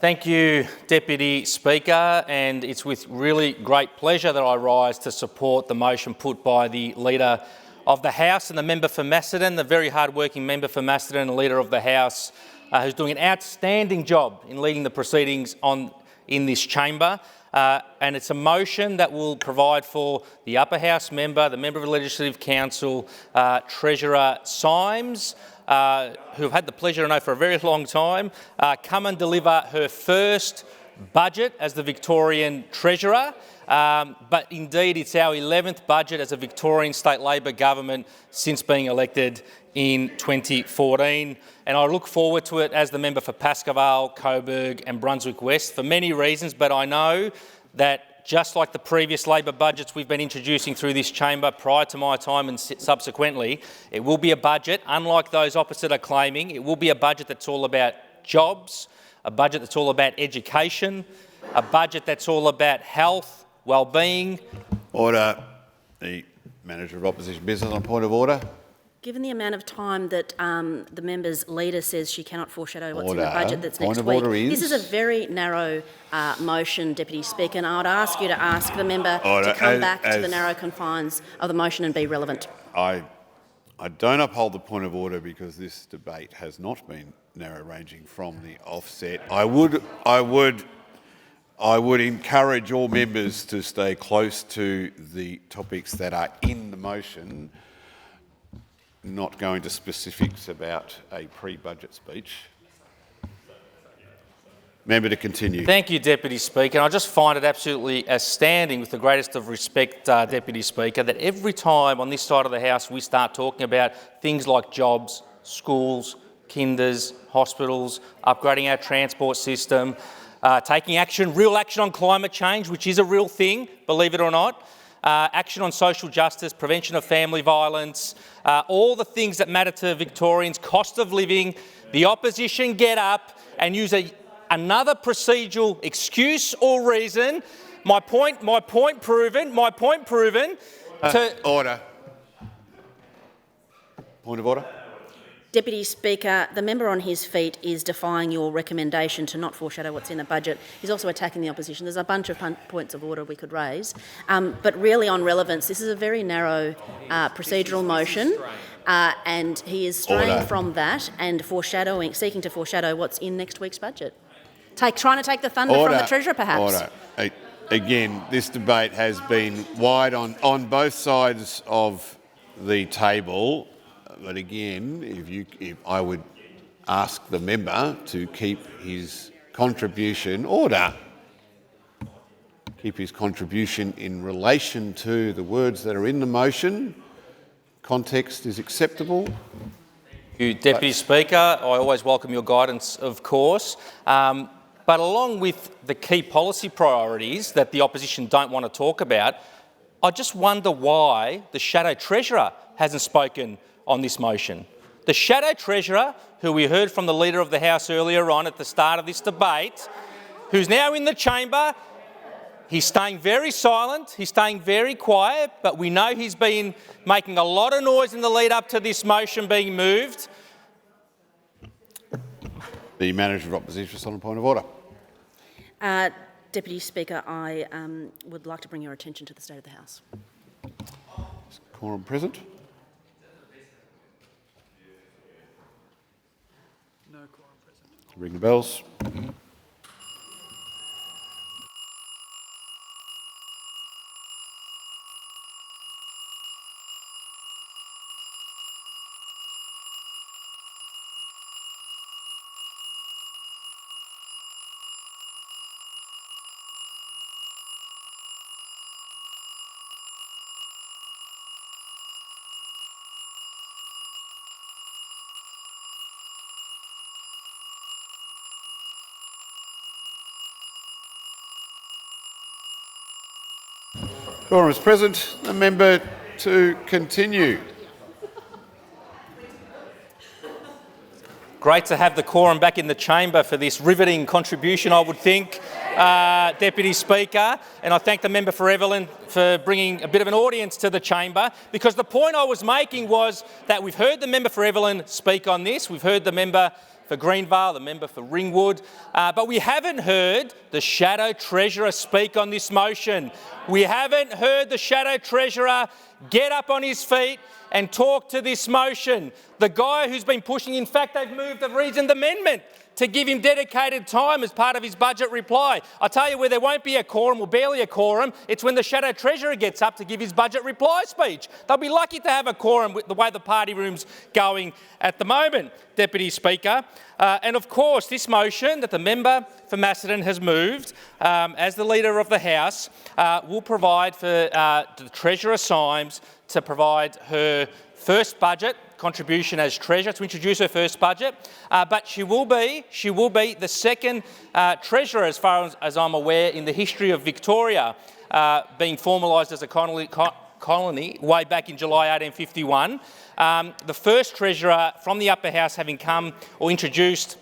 Thank you, Deputy Speaker, and it's with really great pleasure that I rise to support the motion put by the Leader of the House and the member for Macedon, the very hard-working member for Macedon and the Leader of the House, who's doing an outstanding job in leading the proceedings in this chamber. And it's a motion that will provide for the Upper House member, the member of the Legislative Council, Treasurer Symes, who I've had the pleasure to know for a very long time, come and deliver her first budget as the Victorian Treasurer. But indeed, it's our 11th budget as a Victorian state Labor government since being elected in 2014. And I look forward to it as the member for Pascoe Vale, Coburg and Brunswick West for many reasons, but I know that just like the previous Labor budgets we've been introducing through this chamber prior to my time and subsequently, it will be a budget, unlike those opposite are claiming, it will be a budget that's all about jobs, a budget that's all about education, a budget that's all about health, well-being. Order. The Manager of Opposition Business on point of order. Given the amount of time that the member's leader says she cannot foreshadow what's in the budget that's next week, this is a very narrow motion, Deputy Speaker, and I would ask you to ask the member to come back to the narrow confines of the motion and be relevant. I don't uphold the point of order because this debate has not been narrow-ranging from the offset. I would encourage all members to stay close to the topics that are in the motion, not going to specifics about a pre-budget speech. Member to continue. Thank you, Deputy Speaker. I just find it absolutely astounding, with the greatest of respect, Deputy Speaker, that every time on this side of the House we start talking about things like jobs, schools, kinders, hospitals, upgrading our transport system, taking action, real action on climate change, which is a real thing, believe it or not, action on social justice, prevention of family violence, all the things that matter to Victorians, cost of living, the opposition get up and use another procedural excuse or reason. My point proven. Order. Point of order. Deputy Speaker, the member on his feet is defying your recommendation to not foreshadow what's in the budget. He's also attacking the opposition. There's a bunch of points of order we could raise. But really on relevance, this is a very narrow procedural motion and he is straying from that and seeking to foreshadow what's in next week's budget. Trying to take the thunder from the Treasurer, perhaps. Order. Again, this debate has been wide on both sides of the table. But again, if I would ask the member to keep his contribution in relation to the words that are in the motion. Context is acceptable. Thank you, Deputy Speaker. I always welcome your guidance, of course. But along with the key policy priorities that the opposition don't want to talk about, I just wonder why the Shadow Treasurer hasn't spoken on this motion. The Shadow Treasurer, who we heard from the Leader of the House earlier on at the start of this debate, who's now in the chamber, he's staying very silent, he's staying very quiet, but we know he's been making a lot of noise in the lead up to this motion being moved. The Manager of Opposition on point of order. Deputy Speaker, I would like to bring your attention to the state of the House. Is quorum present? No quorum present. Ring the bells. Quorum is present. The member to continue. Great to have the quorum back in the chamber for this riveting contribution, I would think, Deputy Speaker. And I thank the member for Evelyn for bringing a bit of an audience to the chamber, because the point I was making was that we've heard the member for Evelyn speak on this. We've heard the member for Greenvale, the member for Ringwood, but we haven't heard the Shadow Treasurer speak on this motion. We haven't heard the Shadow Treasurer get up on his feet and talk to this motion. The guy who's been pushing, in fact, they've moved the reasoned amendment to give him dedicated time as part of his budget reply. I tell you where there won't be a quorum, or barely a quorum, it's when the Shadow Treasurer gets up to give his budget reply speech. They'll be lucky to have a quorum with the way the party room's going at the moment, Deputy Speaker. And of course, this motion that the member for Macedon has moved as the Leader of the House will provide for the Treasurer Symes to provide her first budget contribution as Treasurer, to introduce her first budget, but she will be the second Treasurer, as far as I'm aware, in the history of Victoria, being formalised as a colony way back in July 1851. The first Treasurer from the Upper House having come or introduced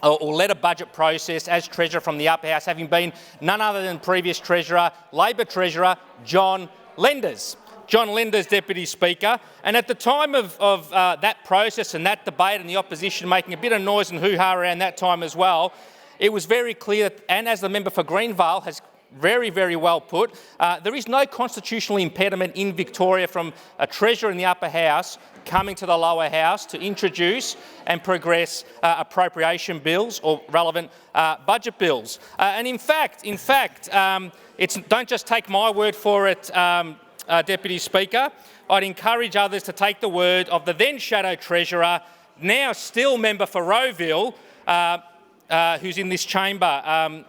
or led a budget process as Treasurer from the Upper House, having been none other than previous Treasurer, Labor Treasurer, John Lenders. John Lenders, Deputy Speaker, and at the time of that process and that debate and the opposition making a bit of noise and hoo-ha around that time as well, it was very clear, and as the member for Greenvale has very, very well put, there is no constitutional impediment in Victoria from a Treasurer in the Upper House coming to the Lower House to introduce and progress appropriation bills or relevant budget bills. And in fact, don't just take my word for it, Deputy Speaker, I'd encourage others to take the word of the then Shadow Treasurer, now still member for Rowville, who's in this chamber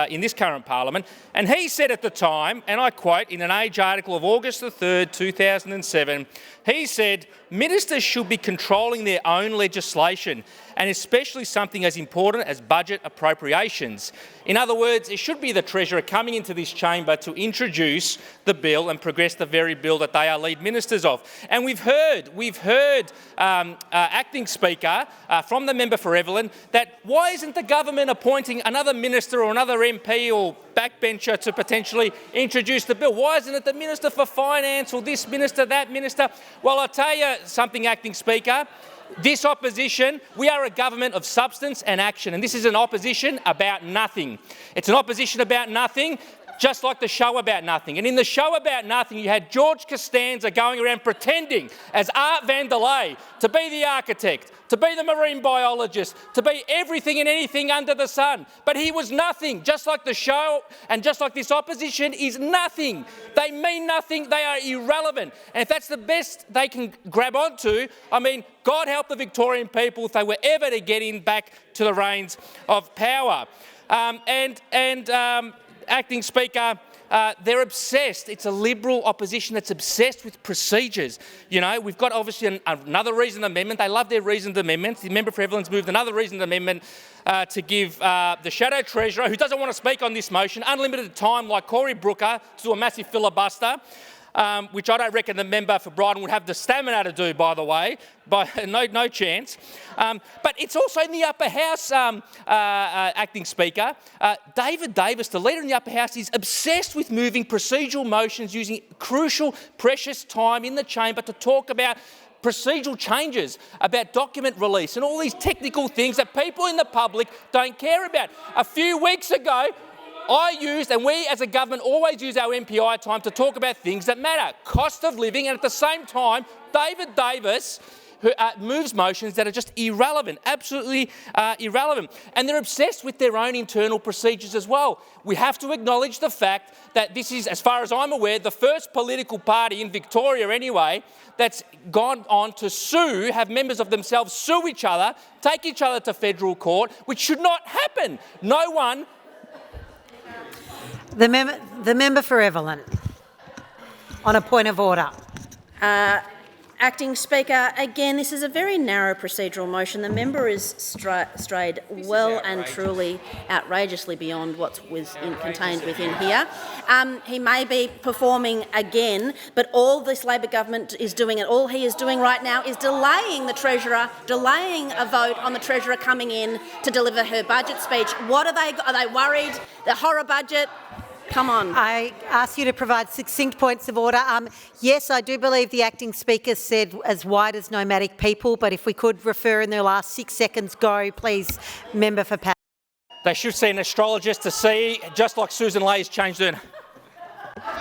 in this current parliament, and he said at the time, and I quote, in an Age article of August the 3rd, 2007, he said, "Ministers should be controlling their own legislation, and especially something as important as budget appropriations." In other words, it should be the Treasurer coming into this chamber to introduce the bill and progress the very bill that they are lead ministers of. And we've heard, Acting Speaker, from the member for Evelyn, that why isn't the government appointing another minister or another MP or backbencher to potentially introduce the bill? Why isn't it the Minister for Finance or this minister, that minister? Well, I'll tell you something, Acting Speaker. This opposition, we are a government of substance and action, and this is an opposition about nothing. It's an opposition about nothing, just like the show about nothing. And in the show about nothing, you had George Costanza going around pretending as Art Vandelay to be the architect, to be the marine biologist, to be everything and anything under the sun. But he was nothing, just like the show and just like this opposition is nothing. They mean nothing, they are irrelevant. And if that's the best they can grab onto, I mean, God help the Victorian people if they were ever to get in back to the reins of power. Acting Speaker, they're obsessed. It's a Liberal opposition that's obsessed with procedures. You know, we've got obviously another reasoned amendment. They love their reasoned amendments. The member for Evelyn's moved another reasoned amendment to give the Shadow Treasurer, who doesn't want to speak on this motion, unlimited time like Cory Brooker to do a massive filibuster. Which I don't reckon the member for Brighton would have the stamina to do, by the way, no chance. But it's also in the Upper House, Acting Speaker. David Davis, the Leader in the Upper House, is obsessed with moving procedural motions using crucial, precious time in the chamber to talk about procedural changes, about document release and all these technical things that people in the public don't care about. A few weeks ago, I used, and we as a government always use our MPI time to talk about things that matter, cost of living, and at the same time, David Davis who moves motions that are just irrelevant, absolutely irrelevant. And they're obsessed with their own internal procedures as well. We have to acknowledge the fact that this is, as far as I'm aware, the first political party in Victoria anyway that's gone on to sue, have members of themselves sue each other, take each other to federal court, which should not happen. No one... The member for Evelyn, on a point of order. Acting Speaker, again, this is a very narrow procedural motion. The member is strayed well and truly outrageously beyond what's contained within here. He may be performing again, but all this Labor government is doing, and all he is doing right now is delaying the Treasurer, delaying a vote on the Treasurer coming in to deliver her budget speech. What are they worried? The horror budget? Come on. I ask you to provide succinct points of order. Yes, I do believe the acting speaker said as white as nomadic people, but if we could refer in the last 6 seconds, go, please, member for Pascoe. They should see an astrologist to see, just like Susan Lay's changed her